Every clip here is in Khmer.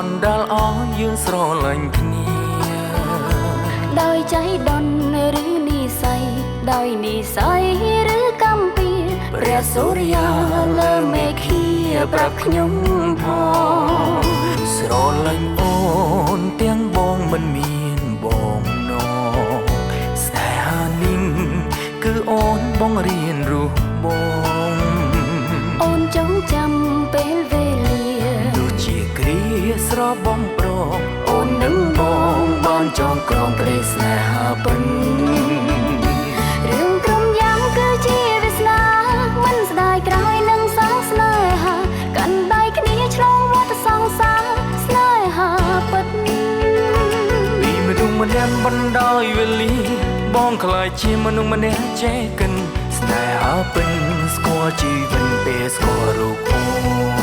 นดาลอ้อยืงสรลังค์นี้ดอยใจดอนหรือนิสัยดอยนิสัยหรือกำปีព្រះសូរ្យាលើមេឃាប្រាប់ខ្ញុំផងស្រលាញ់អូនទាំងបងមិនមានបងនងស្នេហានេះគឺអូនបងរៀនរស់បងអូនចងចាំពេលវេលាទោះជាគ្រាស្របំប្រងអូននឹងបងបានចងក្រងក្តីស្នេហាពិនរឿងក្រុមយ៉ាងគឺជាវាសនាមិនស្ដាយក្រោយនឹងសងស្នេហាកាន់ដៃគ្នាឆ្លងវដ្តសង្សារស្នេហាពិតពីមនុស្សម្នាក់បណ្ដោយវេលាបងខ្លាចជាមនុស្សម្នាក់ចេះកិនស្នេហាពិនស្គាល់ជីវិតពេលស្គាល់រូបអូ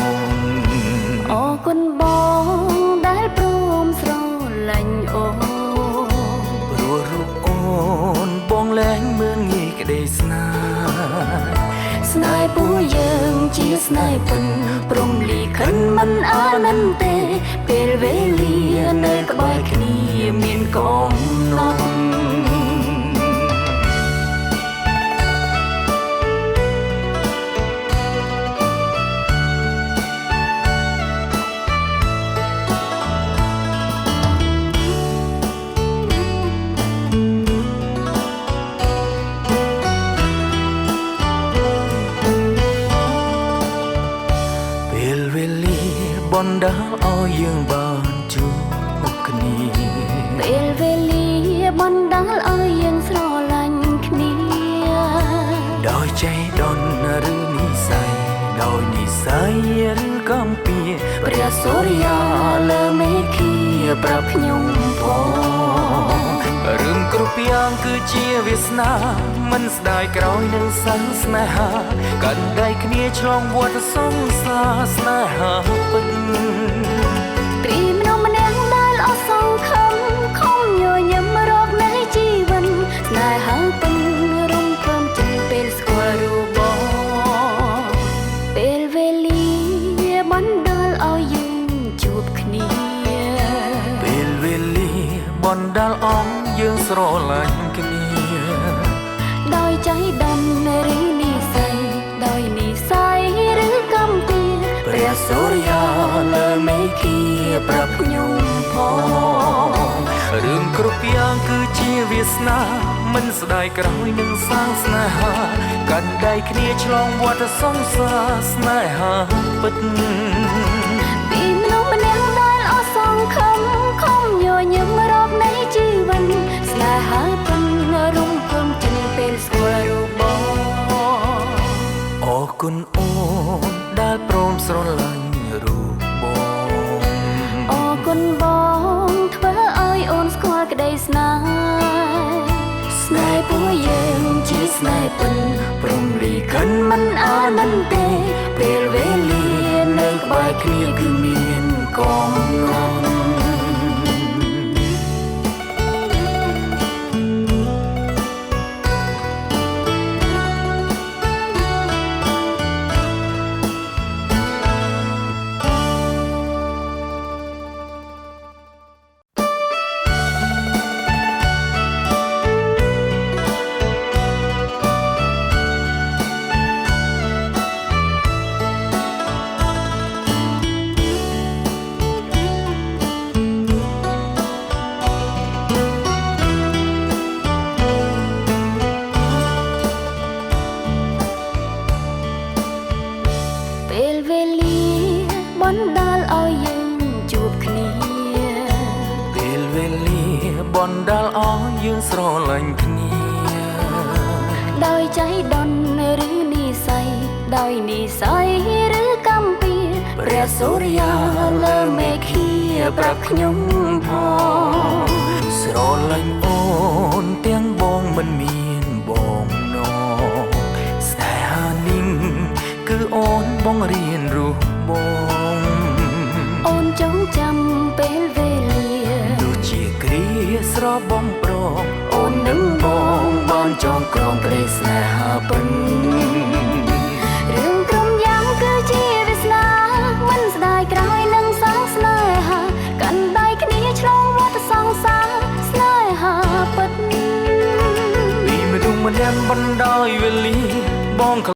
នអរគុណបងដែលព្រមស្រឡាញ់អូនព្រោះរូបអូនបងលែងមើលងាយក្តីស្នេហ៍ស្នេហ៍ពួកយើងជាស្នេហ៍ពិនព្រមលីខិនមិនអានន្ទទេពេលវេលានៅក្បែរគ្នាមានកំណត់បណ្ដាលឲ្យយើងបានជួបគ្នាពេលវេលាបណ្ដាលឲ្យយើងស្រឡាញ់គ្នាដោយใจដនឬនិស័យដោយនិស័យឬកំពៀព្រះសូរ្យាលើមេឃាប្រាប់ខ្ញុំផងរឿងគ្រប់យ៉ាងគឺជាវាសនាមិនស្ដាយក្រោយនឹងសាសស្នេហាកាន់ដៃគ្នាឆ្លងវដ្តសង្សារស្នេហាពិតពីមនុស្សម្នាក់ដែលអស់សង្ឃឹមខំញញឹមរកនៃជីវិតស្នេហាពិតរំភើបចេញពេលស្គាល់រូបបងពេលវេលាបណ្ដាលឲ្យយើងជួបគ្នាពេលវេលាបណ្ដាលឲ្យយើងស្រឡាញ់គ្នាដោយใจដន់ឬនិស័យដោយនិស័យឬកំពីព្រះសូរ្យាលើមេឃាប្រាប់ខ្ញុំផងរឿងគ្រប់យ៉ាងគឺជាវាសនាមិនស្ដាយក្រោយនឹងសាងស្នេហាកាន់ដៃគ្នាឆ្លងវដ្តសង្សារស្នេហាពិតពីមនុស្សម្នាក់ដែលអស់សង្ឃឹមខំញញឹមរកនៃជីវិតស្នេហាពិតរំភើបចេញពេលស្គាល់រូបបងអរគុណអូនដែលព្រមស្រឡាញ់រូបបងអរគុណបងធ្វើឲ្យអូនស្គាល់ក្តីស្នេហ៍ស្នេហ៍ពួកយើងជាស្នេហ៍ពិតព្រមលីខិនមិនអានន្ទទេពេលវេលានៅក្បែរគ្នាគឺមានកំណត់បណ្ដាលឲ្យយើងជួបគ្នាពេលវេលាបណ្ដាលឲ្យយើងស្រឡាញ់គ្នាដោយใจដន់ឬនិស័យដោយនិស័យឬកំពីព្រះសូរ្យាលើមេឃាប្រាប់ខ្ញុំផងស្រឡាញ់អូនទាំងបងមិនមានបងនងស្នេហានេះគឺអូនបងរៀនរស់បងអូនចងចាំពេលវេលាទោះជាគ្រាស្របំប្រងអូននឹងបងបានចងក្រងក្តីស្នេហាពិន